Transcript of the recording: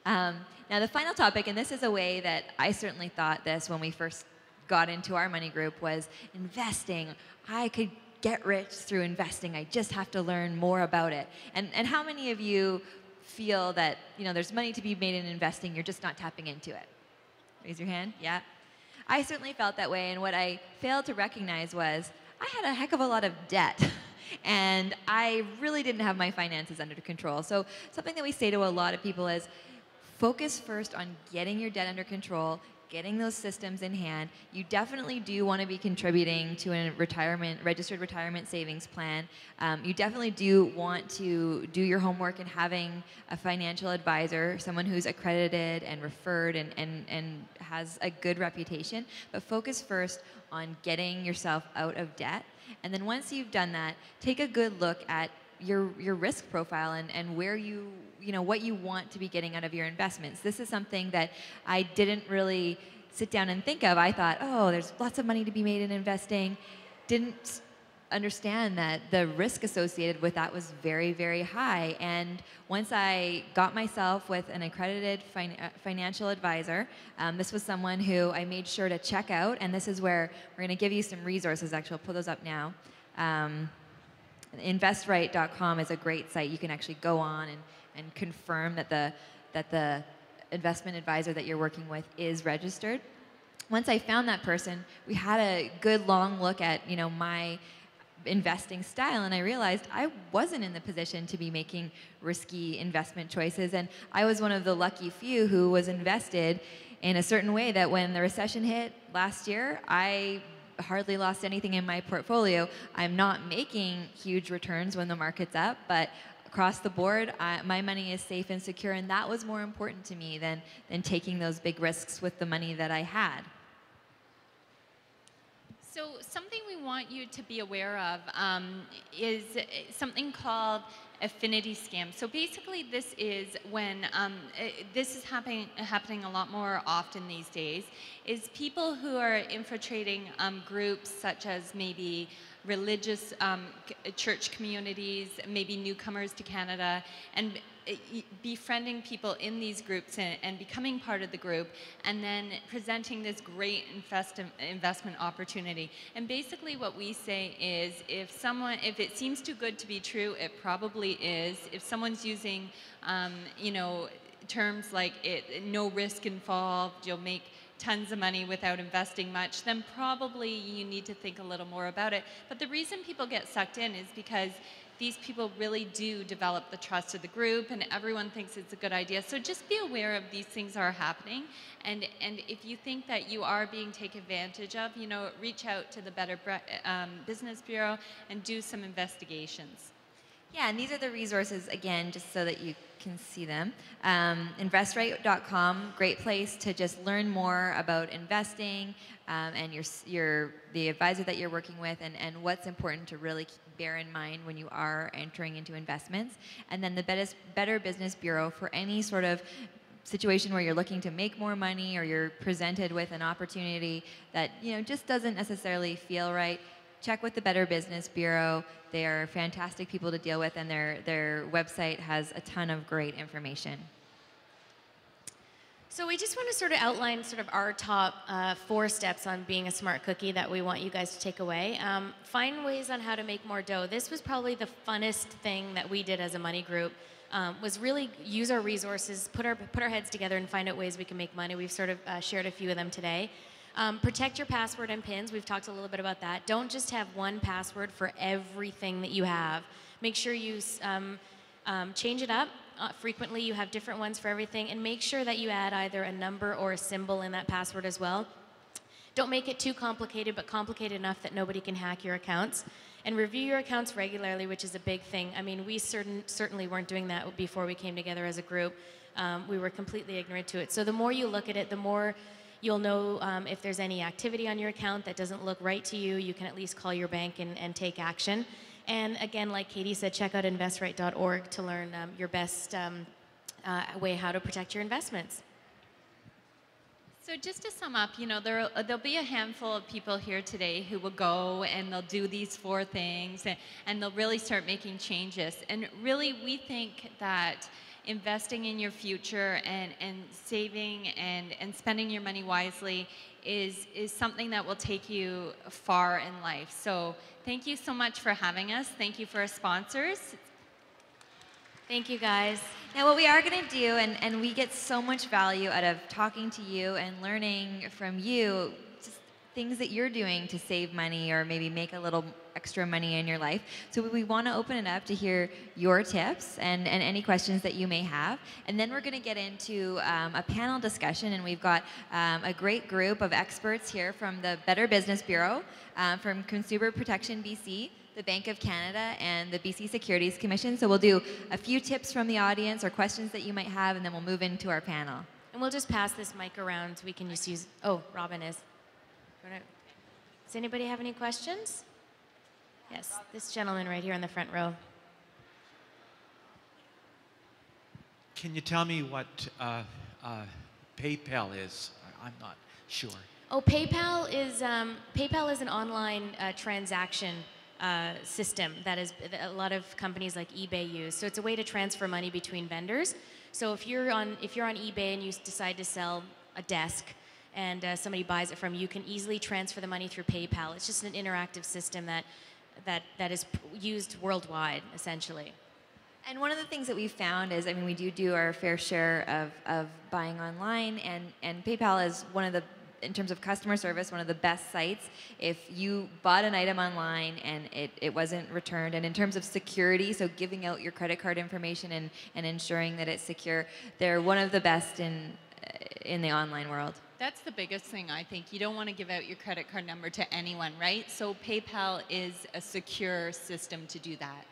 Now, the final topic, and this is a way that I certainly thought this when we first got into our money group, was investing. I could get rich through investing. I just have to learn more about it. And how many of you feel that there's money to be made in investing, you're just not tapping into it? Raise your hand. Yeah. I certainly felt that way, and what I failed to recognize was I had a heck of a lot of debt. And I really didn't have my finances under control. So something that we say to a lot of people is focus first on getting your debt under control, getting those systems in hand. You definitely do want to be contributing to a registered retirement savings plan. You definitely do want to do your homework and having a financial advisor, someone who's accredited and referred and has a good reputation. But focus first on getting yourself out of debt. And then once you've done that, take a good look at your risk profile and where what you want to be getting out of your investments. This is something that I didn't really sit down and think of. I thought, oh, there's lots of money to be made in investing. Didn't understand that the risk associated with that was very, very high. And once I got myself with an accredited financial advisor, this was someone who I made sure to check out. And this is where we're going to give you some resources. Actually, I'll pull those up now. Investright.com is a great site. You can actually go on and confirm that the investment advisor that you're working with is registered. Once I found that person, we had a good long look at my investing style, and I realized I wasn't in the position to be making risky investment choices, and I was one of the lucky few who was invested in a certain way that when the recession hit last year, I hardly lost anything in my portfolio. I'm not making huge returns when the market's up, but across the board, my money is safe and secure, and that was more important to me than taking those big risks with the money that I had. So something we want you to be aware of is something called affinity scam. So basically this is when, this is happening a lot more often these days, is people who are infiltrating groups such as maybe religious church communities, maybe newcomers to Canada, and befriending people in these groups and becoming part of the group, and then presenting this great investment opportunity. And basically what we say is if it seems too good to be true, it probably is. If someone's using terms like no risk involved, you'll make tons of money without investing much, then probably you need to think a little more about it. But the reason people get sucked in is because these people really do develop the trust of the group, and everyone thinks it's a good idea. So just be aware of these things are happening, and if you think that you are being taken advantage of, reach out to the Better Business Bureau and do some investigations. Yeah, and these are the resources, again, just so that you can see them. Investright.com, great place to just learn more about investing and the advisor that you're working with and what's important to really bear in mind when you are entering into investments. And then the Better Business Bureau for any sort of situation where you're looking to make more money or you're presented with an opportunity that just doesn't necessarily feel right. Check with the Better Business Bureau. They are fantastic people to deal with, and their website has a ton of great information. So we just want to sort of outline sort of our top 4 steps on being a smart cookie that we want you guys to take away. Find ways on how to make more dough. This was probably the funnest thing that we did as a money group. Was really use our resources, put our heads together and find out ways we can make money. We've sort of shared a few of them today. Protect your password and PINs. We've talked a little bit about that. Don't just have one password for everything that you have. Make sure you change it up. Frequently, you have different ones for everything. And make sure that you add either a number or a symbol in that password as well. Don't make it too complicated, but complicated enough that nobody can hack your accounts. And review your accounts regularly, which is a big thing. I mean, we certainly weren't doing that before we came together as a group. We were completely ignorant to it. So the more you look at it, the more you'll know if there's any activity on your account that doesn't look right to you. You can at least call your bank and take action. And again, like Katie said, check out investright.org to learn your best way how to protect your investments. So just to sum up, there'll be a handful of people here today who will go and they'll do these 4 things and they'll really start making changes. And really, we think that investing in your future and saving and spending your money wisely is something that will take you far in life. So thank you so much for having us. Thank you for our sponsors. Thank you, guys. Now, what we are going to do, and we get so much value out of talking to you and learning from you, just things that you're doing to save money or maybe make a little extra money in your life. So we want to open it up to hear your tips and any questions that you may have. And then we're going to get into a panel discussion, and we've got a great group of experts here from the Better Business Bureau, from Consumer Protection BC, the Bank of Canada, and the BC Securities Commission. So we'll do a few tips from the audience or questions that you might have, and then we'll move into our panel. And we'll just pass this mic around. We can just use, oh, Robin is. Does anybody have any questions? Yes, this gentleman right here in the front row. Can you tell me what PayPal is? I'm not sure. Oh, PayPal is an online transaction system that a lot of companies like eBay use. So it's a way to transfer money between vendors. So if you're on eBay and you decide to sell a desk and somebody buys it from you, you can easily transfer the money through PayPal. It's just an interactive system that is used worldwide, essentially. And one of the things that we've found is, I mean, we do our fair share of buying online, and PayPal is one of the, in terms of customer service, one of the best sites. If you bought an item online and it wasn't returned, and in terms of security, so giving out your credit card information and ensuring that it's secure, they're one of the best in the online world. That's the biggest thing, I think. You don't want to give out your credit card number to anyone, right? So PayPal is a secure system to do that.